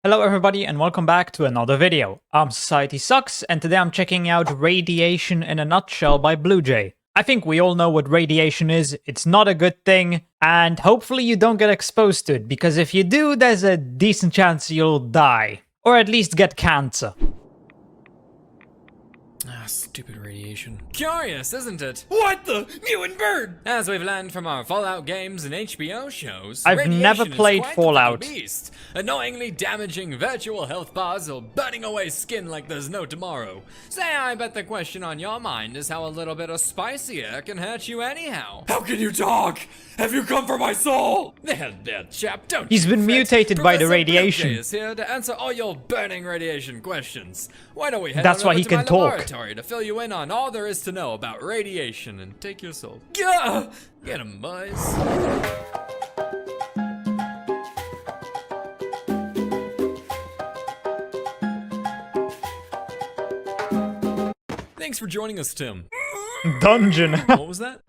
Hello everybody and welcome back to another video. I'm SocietySucks and today I'm checking out Radiation in a Nutshell by BlueJay. I think we all know what radiation is, it's not a good thing, and hopefully you don't get exposed to it, because if you do, there's a decent chance you'll die. Or at least get cancer. Ah, stupid radiation. Curious, isn't it? What the? Mutant bird! As we've learned from our Fallout games and HBO shows, I've never played is quite Fallout. The beast, annoyingly damaging virtual health bars or burning away skin like there's no tomorrow. Say, I bet the question on your mind is how a little bit of spicier can hurt you anyhow. How can you talk? Have you come for my soul? There, chap, don't. He's been mutated by the radiation. BlueJay is here to answer all your burning radiation questions. Why don't we head That's on why over he to can my talk. laboratory to fill you in on all there is to know about radiation and take your soul. Gah! Get 'em, boys. Thanks for joining us, Tim. Dungeon. What was that?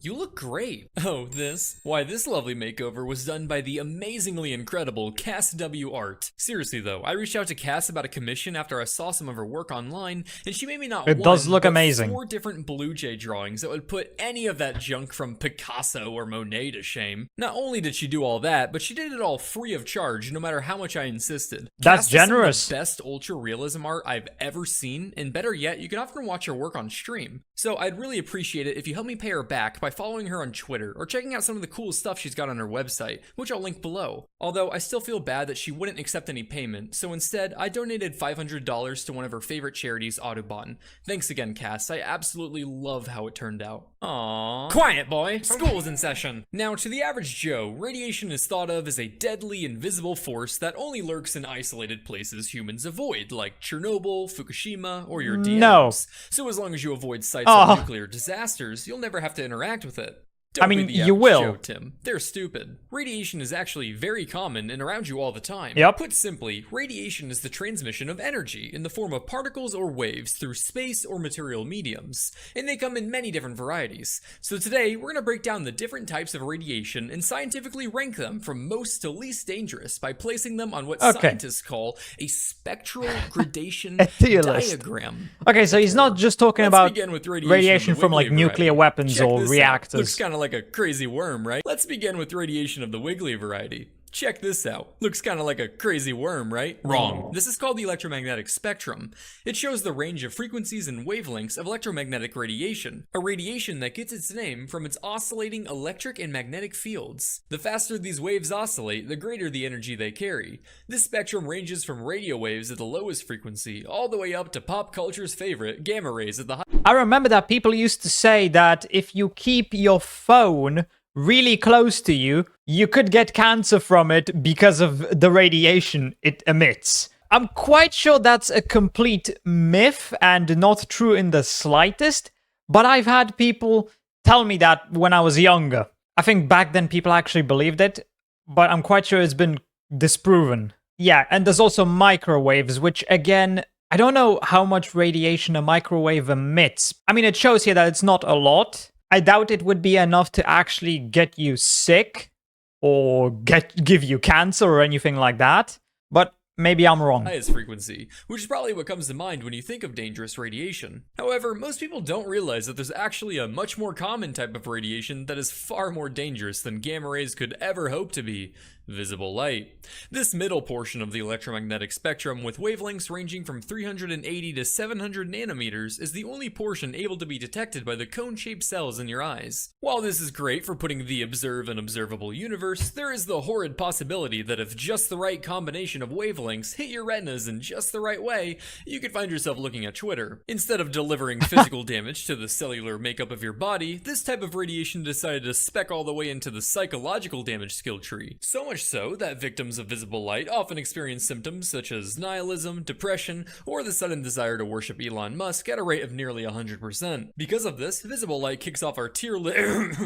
You look great. Oh, this? Why, this lovely makeover was done by the amazingly incredible Cass W. Art. Seriously though, I reached out to Cass about a commission after I saw some of her work online, and she made me not It one, does look but amazing. 4 different BlueJay drawings that would put any of that junk from Picasso or Monet to shame. Not only did she do all that, but she did it all free of charge, no matter how much I insisted. That's Cass does some of generous. the best ultra realism art I've ever seen, and better yet, you can often watch her work on stream. So I'd really appreciate it if you help me pay her back by following her on Twitter or checking out some of the cool stuff she's got on her website, which I'll link below. Although I still feel bad that she wouldn't accept any payment, so instead I donated $500 to one of her favorite charities, Audubon. Thanks again, Cass. I absolutely love how it turned out. Aww. Quiet, boy. School's in session. Now, to the average Joe, radiation is thought of as a deadly, invisible force that only lurks in isolated places humans avoid, like Chernobyl, Fukushima, or your DMs. No. So as long as you avoid sites of nuclear disasters, you'll never have to interact with it. Don't I mean, be the you average will. Joe, Tim. They're stupid. Radiation is actually very common and around you all the time. Yep. Put simply, radiation is the transmission of energy in the form of particles or waves through space or material mediums, and they come in many different varieties. So today, we're going to break down the different types of radiation and scientifically rank them from most to least dangerous by placing them on what scientists call a spectral gradation tier list. diagram. Okay, so he's not just talking Let's about begin with radiation of the from like wiggly nuclear variety. weapons Check or this out. reactors. Looks kind of like a crazy worm, right? Let's begin with radiation of the wiggly variety. Check this out. Looks kind of like a crazy worm, right? Wrong. This is called the electromagnetic spectrum. It shows the range of frequencies and wavelengths of electromagnetic radiation, a radiation that gets its name from its oscillating electric and magnetic fields. The faster these waves oscillate, the greater the energy they carry. This spectrum ranges from radio waves at the lowest frequency, all the way up to pop culture's favorite, gamma rays at the high. I remember that people used to say that if you keep your phone really close to you, you could get cancer from it because of the radiation it emits. I'm quite sure that's a complete myth and not true in the slightest, but I've had people tell me that when I was younger. I think back then people actually believed it, but I'm quite sure it's been disproven. Yeah, and there's also microwaves, which again, I don't know how much radiation a microwave emits. I mean, it shows here that it's not a lot. I doubt it would be enough to actually get you sick or give you cancer or anything like that, but maybe I'm wrong. Highest frequency, which is probably what comes to mind when you think of dangerous radiation. However, most people don't realize that there's actually a much more common type of radiation that is far more dangerous than gamma rays could ever hope to be: visible light. This middle portion of the electromagnetic spectrum, with wavelengths ranging from 380 to 700 nanometers, is the only portion able to be detected by the cone-shaped cells in your eyes. While this is great for putting the observe and observable universe, there is the horrid possibility that if just the right combination of wavelengths hit your retinas in just the right way, you could find yourself looking at Twitter. Instead of delivering physical damage to the cellular makeup of your body, this type of radiation decided to spec all the way into the psychological damage skill tree. So much so that victims of visible light often experience symptoms such as nihilism, depression, or the sudden desire to worship Elon Musk at a rate of nearly 100%. Because of this, visible light kicks off our tier list.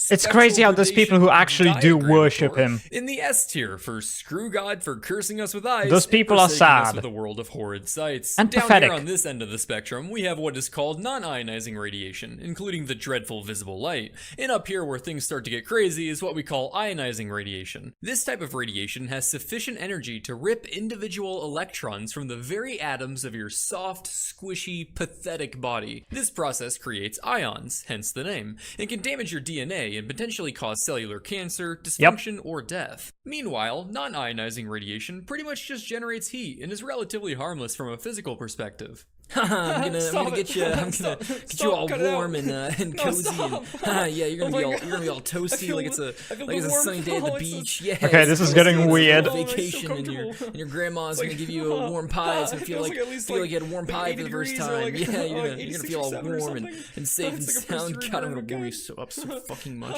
It's crazy how there's people who actually do worship him. In the S tier for screw God for cursing us with eyes. Those people are sad. With a world of horrid sights. And Down pathetic. here on this end of the spectrum, we have what is called non-ionizing radiation, including the dreadful visible light. And up here where things start to get crazy is what we call ionizing radiation. This This type of radiation has sufficient energy to rip individual electrons from the very atoms of your soft, squishy, pathetic body. This process creates ions, hence the name, and can damage your DNA and potentially cause cellular cancer, dysfunction, or death. Meanwhile, non-ionizing radiation pretty much just generates heat and is relatively harmless from a physical perspective. I'm gonna get you all warm and cozy, and yeah, you're gonna be all toasty like it's a sunny day at the beach. Yeah. Okay, this is getting weird. Vacation, and your grandma's gonna give you a warm pie. It's gonna feel like you had a warm pie for the first time. Yeah, you're gonna feel all warm and safe and sound. God, I'm gonna warm you up so fucking much.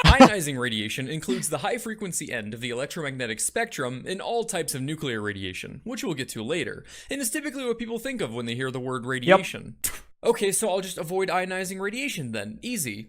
Ionizing radiation includes the high-frequency end of the electromagnetic spectrum in all types of nuclear radiation, which we'll get to later, and is typically what people think of when they hear the word radiation. Yep. Okay, so I'll just avoid ionizing radiation then. Easy.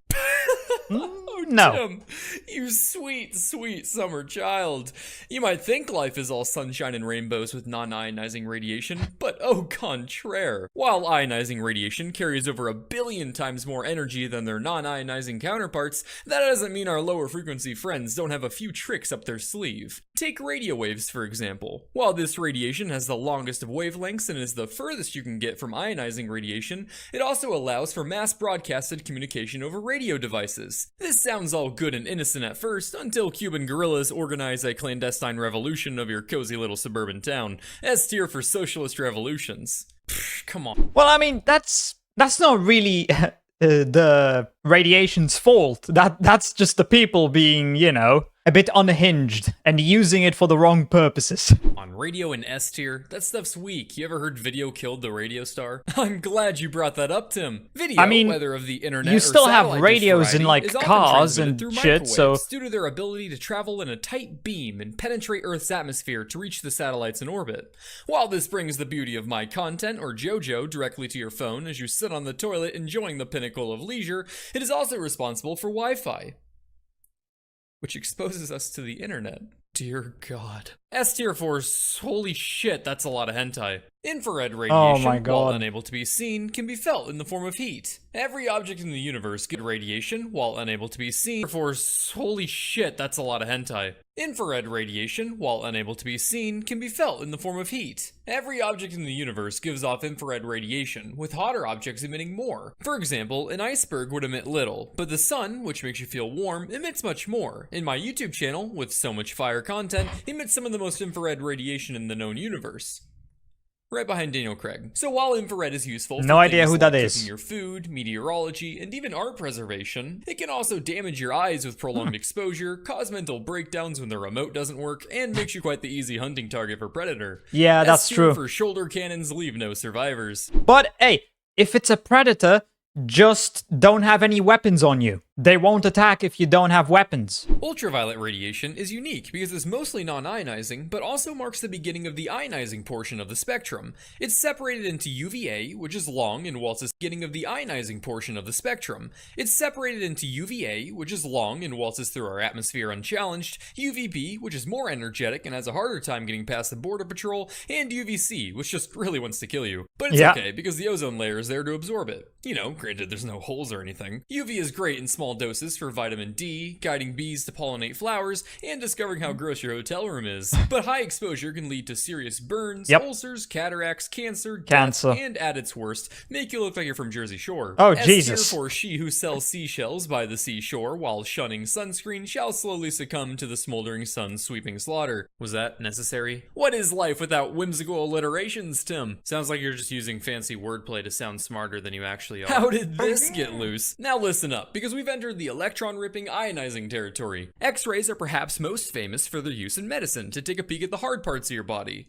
No. Tim, you sweet, sweet summer child. You might think life is all sunshine and rainbows with non-ionizing radiation, but au contraire. While ionizing radiation carries over 1 billion times more energy than their non-ionizing counterparts, that doesn't mean our lower frequency friends don't have a few tricks up their sleeve. Take radio waves, for example. While this radiation has the longest of wavelengths and is the furthest you can get from ionizing radiation, it also allows for mass broadcasted communication over radio devices. This sounds all good and innocent at first, until Cuban guerrillas organize a clandestine revolution of your cozy little suburban town. S tier for socialist revolutions. Pfft, come on. Well, I mean, that's not really the radiation's fault. That's just the people being, you know, a bit unhinged and using it for the wrong purposes. On radio and S tier, that stuff's weak. You ever heard video killed the radio star? I'm glad you brought that up, Tim. Video, I mean, whether of the internet you or still have satellite radios in variety, like is often cars and transmitted through shit, so microwaves due to their ability to travel in a tight beam and penetrate Earth's atmosphere to reach the satellites in orbit. While this brings the beauty of my content or JoJo directly to your phone as you sit on the toilet enjoying the pinnacle of leisure, it is also responsible for Wi-Fi, which exposes us to the internet. Dear God. S tier for holy shit, that's a lot of hentai. Infrared radiation, while unable to be seen, can be felt in the form of heat. Every object in the universe gets radiation, while unable to be seen, for holy shit, that's a lot of hentai. Infrared radiation, while unable to be seen, can be felt in the form of heat. Every object in the universe gives off infrared radiation, with hotter objects emitting more. For example, an iceberg would emit little, but the sun, which makes you feel warm, emits much more. And my YouTube channel, with so much fire content, emits some of the most infrared radiation in the known universe. Right behind Daniel Craig. So while infrared is useful for no idea who that cooking is. your food, meteorology, and even art preservation, it can also damage your eyes with prolonged exposure, cause mental breakdowns when the remote doesn't work, and makes you quite the easy hunting target for predator. Yeah, that's true. For shoulder cannons leave no survivors. But hey, if it's a predator, just don't have any weapons on you. They won't attack if you don't have weapons. Ultraviolet radiation is unique because it's mostly non-ionizing, but also marks the beginning of the ionizing portion of the spectrum. It's separated into UVA, which is long and waltzes the beginning of the ionizing portion of the spectrum. It's separated into UVA, which is long and waltzes through our atmosphere unchallenged, UVB, which is more energetic and has a harder time getting past the border patrol, and UVC, which just really wants to kill you. But it's okay, because the ozone layer is there to absorb it. You know, granted there's no holes or anything. UV is great in small doses for vitamin D, guiding bees to pollinate flowers, and discovering how gross your hotel room is. But high exposure can lead to serious burns, ulcers, cataracts, cancer, death, and at its worst, make you look like you're from Jersey Shore. Oh, Jesus. S tier for she who sells seashells by the seashore while shunning sunscreen shall slowly succumb to the smoldering sun's sweeping slaughter. Was that necessary? What is life without whimsical alliterations, Tim? Sounds like you're just using fancy wordplay to sound smarter than you actually are. How did this get loose? Now listen up, because we've entered the electron-ripping ionizing territory. X-rays are perhaps most famous for their use in medicine to take a peek at the hard parts of your body.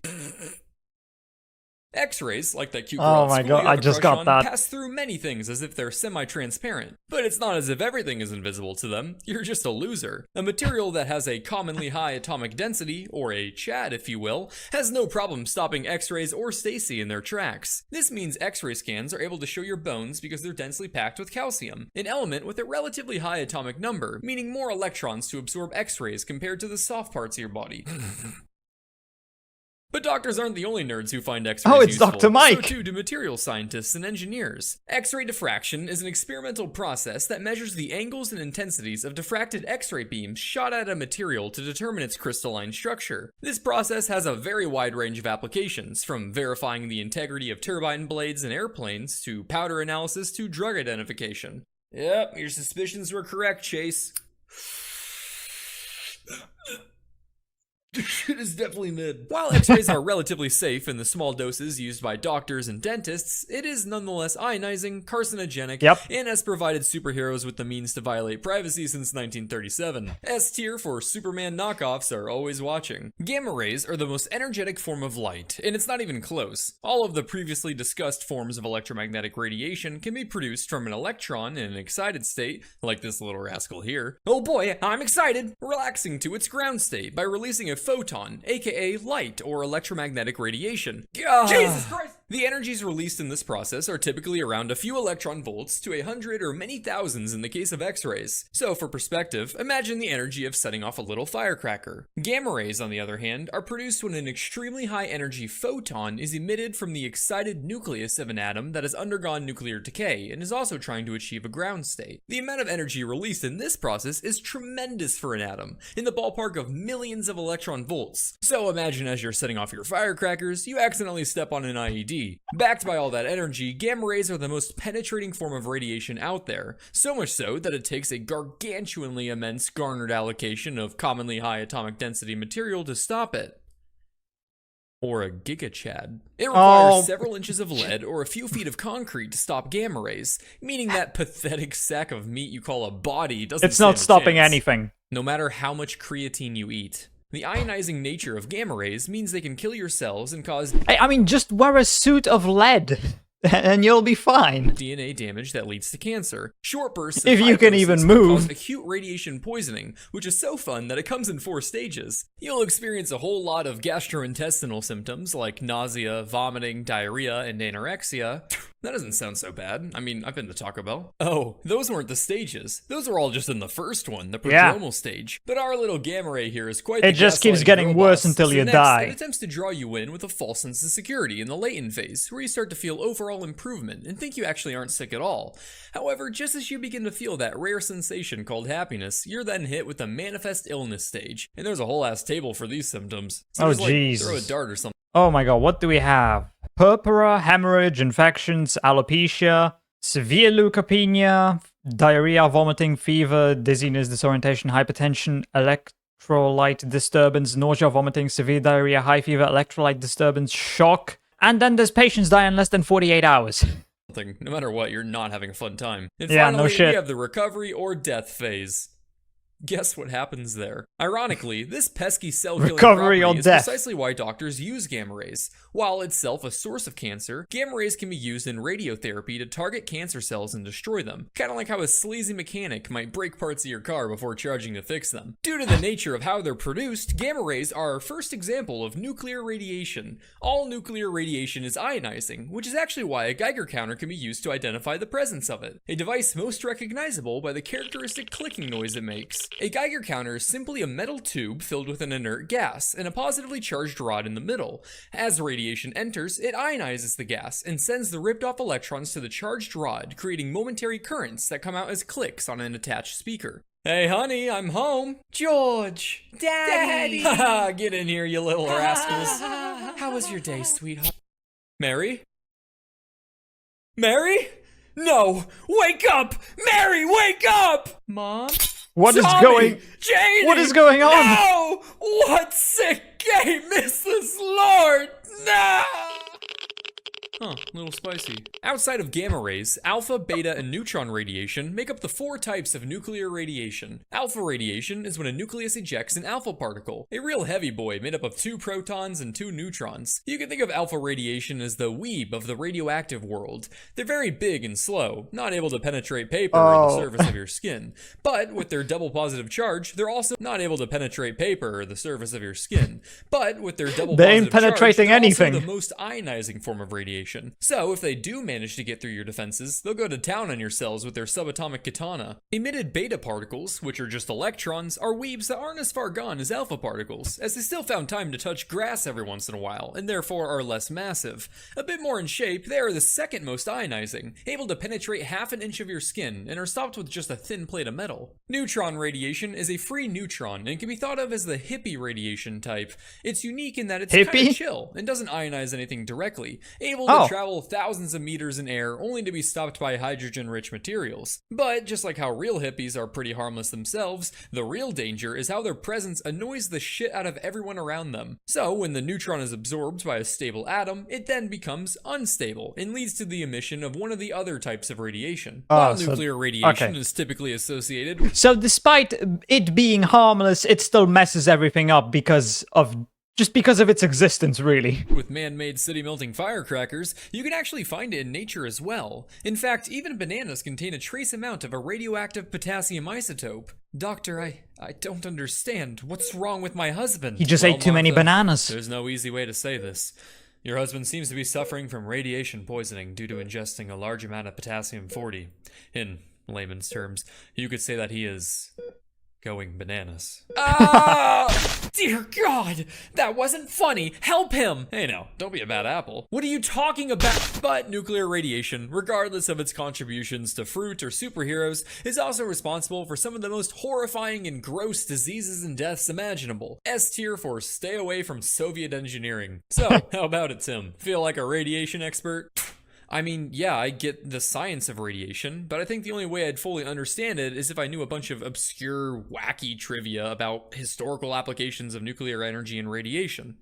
X-rays, like that cute girl oh my god, I just got that. Pass through many things as if they're semi-transparent. But it's not as if everything is invisible to them. You're just a loser. A material that has a commonly high atomic density, or a CHAD if you will, has no problem stopping X-rays or Stacy in their tracks. This means X-ray scans are able to show your bones because they're densely packed with calcium, an element with a relatively high atomic number, meaning more electrons to absorb X-rays compared to the soft parts of your body. But doctors aren't the only nerds who find X-rays Oh, it's useful. Dr. Mike! So too do material scientists and engineers. X-ray diffraction is an experimental process that measures the angles and intensities of diffracted X-ray beams shot at a material to determine its crystalline structure. This process has a very wide range of applications, from verifying the integrity of turbine blades in airplanes, to powder analysis, to drug identification. Yep, your suspicions were correct, Chase. This shit is definitely mid. While X-rays are relatively safe in the small doses used by doctors and dentists, it is nonetheless ionizing, carcinogenic, and has provided superheroes with the means to violate privacy since 1937. S tier for Superman knockoffs are always watching. Gamma rays are the most energetic form of light, and it's not even close. All of the previously discussed forms of electromagnetic radiation can be produced from an electron in an excited state, like this little rascal here. Oh boy, I'm excited! Relaxing to its ground state by releasing a photon, aka light or electromagnetic radiation. Jesus Christ! The energies released in this process are typically around a few electron volts to 100 or many thousands in the case of X-rays. So for perspective, imagine the energy of setting off a little firecracker. Gamma rays, on the other hand, are produced when an extremely high energy photon is emitted from the excited nucleus of an atom that has undergone nuclear decay and is also trying to achieve a ground state. The amount of energy released in this process is tremendous for an atom, in the ballpark of millions of electron volts. So imagine as you're setting off your firecrackers, you accidentally step on an IED. Backed by all that energy, gamma rays are the most penetrating form of radiation out there, so much so that it takes a gargantuanly immense garnered allocation of commonly high atomic density material to stop it. Or a gigachad. It requires several inches of lead or a few feet of concrete to stop gamma rays, meaning that pathetic sack of meat you call a body doesn't It's not stand a stopping chance, anything. no matter how much creatine you eat. The ionizing nature of gamma rays means they can kill your cells and cause I mean, just wear a suit of lead, and you'll be fine. DNA damage that leads to cancer. Short bursts If of you can hypothesis even cause move. acute radiation poisoning, which is so fun that it comes in 4 stages. You'll experience a whole lot of gastrointestinal symptoms like nausea, vomiting, diarrhea, and anorexia. That doesn't sound so bad. I mean, I've been to Taco Bell. Oh, those weren't the stages. Those were all just in the first one, the prodromal stage. But our little gamma ray here is quite the It just keeps gaslighting getting robot. worse until So you next, die. It attempts to draw you in with a false sense of security in the latent phase, where you start to feel overall improvement and think you actually aren't sick at all. However, just as you begin to feel that rare sensation called happiness, you're then hit with the manifest illness stage. And there's a whole ass table for these symptoms. So Oh, just, like, Jesus. throw a dart or something. Oh my god, what do we have? Purpura, hemorrhage, infections, alopecia, severe leukopenia, diarrhea, vomiting, fever, dizziness, disorientation, hypertension, electrolyte disturbance, nausea, vomiting, severe diarrhea, high fever, electrolyte disturbance, shock. And then there's patients die in less than 48 hours. No matter what, you're not having a fun time. And Yeah, finally, no shit. we have the recovery or death phase. Guess what happens there? Ironically, this pesky cell-killing Recovery property or is death. precisely why doctors use gamma rays. While itself a source of cancer, gamma rays can be used in radiotherapy to target cancer cells and destroy them. Kind of like how a sleazy mechanic might break parts of your car before charging to fix them. Due to the nature of how they're produced, gamma rays are our first example of nuclear radiation. All nuclear radiation is ionizing, which is actually why a Geiger counter can be used to identify the presence of it. A device most recognizable by the characteristic clicking noise it makes. A Geiger counter is simply a metal tube filled with an inert gas and a positively charged rod in the middle. As radiation enters, it ionizes the gas and sends the ripped off electrons to the charged rod, creating momentary currents that come out as clicks on an attached speaker. Hey honey, I'm home. George! Daddy! Haha, get in here, you little rascals. How was your day, sweetheart? Mary? Mary? No! Wake up! Mary, wake up! Mom? What is Tommy! going... Janie! What is going on? No! What sick game is this, Lord? No! Huh, a little spicy. Outside of gamma rays, alpha, beta, and neutron radiation make up the 4 types of nuclear radiation. Alpha radiation is when a nucleus ejects an alpha particle, a real heavy boy made up of 2 protons and 2 neutrons. You can think of alpha radiation as the weeb of the radioactive world. They're very big and slow, not able to penetrate paper or the surface of your skin. But with their double positive charge, they're also not able to penetrate paper or the surface of your skin. But with their double They positive ain't penetrating charge, they're anything. also the most ionizing form of radiation. radiation. So if they do manage to get through your defenses, they'll go to town on your cells with their subatomic katana. Emitted beta particles, which are just electrons, are weebs that aren't as far gone as alpha particles, as they still found time to touch grass every once in a while, and therefore are less massive. A bit more in shape, they are the second most ionizing, able to penetrate half an inch of your skin, and are stopped with just a thin plate of metal. Neutron radiation is a free neutron, and can be thought of as the hippie radiation type. It's unique in that it's kind of chill, and doesn't ionize anything directly, able to travel thousands of meters in air, only to be stopped by hydrogen-rich materials. But just like how real hippies are pretty harmless themselves, the real danger is how their presence annoys the shit out of everyone around them. So when the neutron is absorbed by a stable atom, it then becomes unstable, and leads to the emission of one of the other types of radiation. While nuclear radiation is typically associated with... So despite it being harmless, it still messes everything up because of its existence, really. With man-made city-melting firecrackers, you can actually find it in nature as well. In fact, even bananas contain a trace amount of a radioactive potassium isotope. Doctor, I don't understand. What's wrong with my husband? He just ate too many bananas. There's no easy way to say this. Your husband seems to be suffering from radiation poisoning due to ingesting a large amount of potassium-40. In layman's terms, you could say that he is... going bananas. Dear God, that wasn't funny. Help him. Hey now, don't be a bad apple. What are you talking about? But nuclear radiation, regardless of its contributions to fruit or superheroes, is also responsible for some of the most horrifying and gross diseases and deaths imaginable. S tier for stay away from Soviet engineering. So, how about it, Tim? Feel like a radiation expert? I mean, yeah, I get the science of radiation, but I think the only way I'd fully understand it is if I knew a bunch of obscure, wacky trivia about historical applications of nuclear energy and radiation.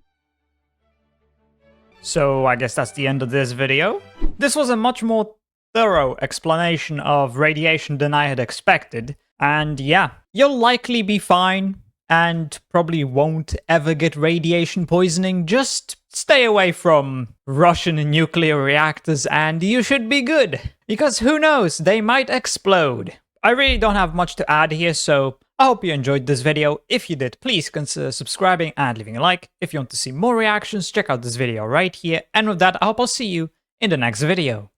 So I guess that's the end of this video. This was a much more thorough explanation of radiation than I had expected, and yeah, you'll likely be fine and probably won't ever get radiation poisoning. Just stay away from Russian nuclear reactors and you should be good. Because who knows, they might explode. I really don't have much to add here, so I hope you enjoyed this video. If you did, please consider subscribing and leaving a like. If you want to see more reactions, check out this video right here. And with that, I hope I'll see you in the next video.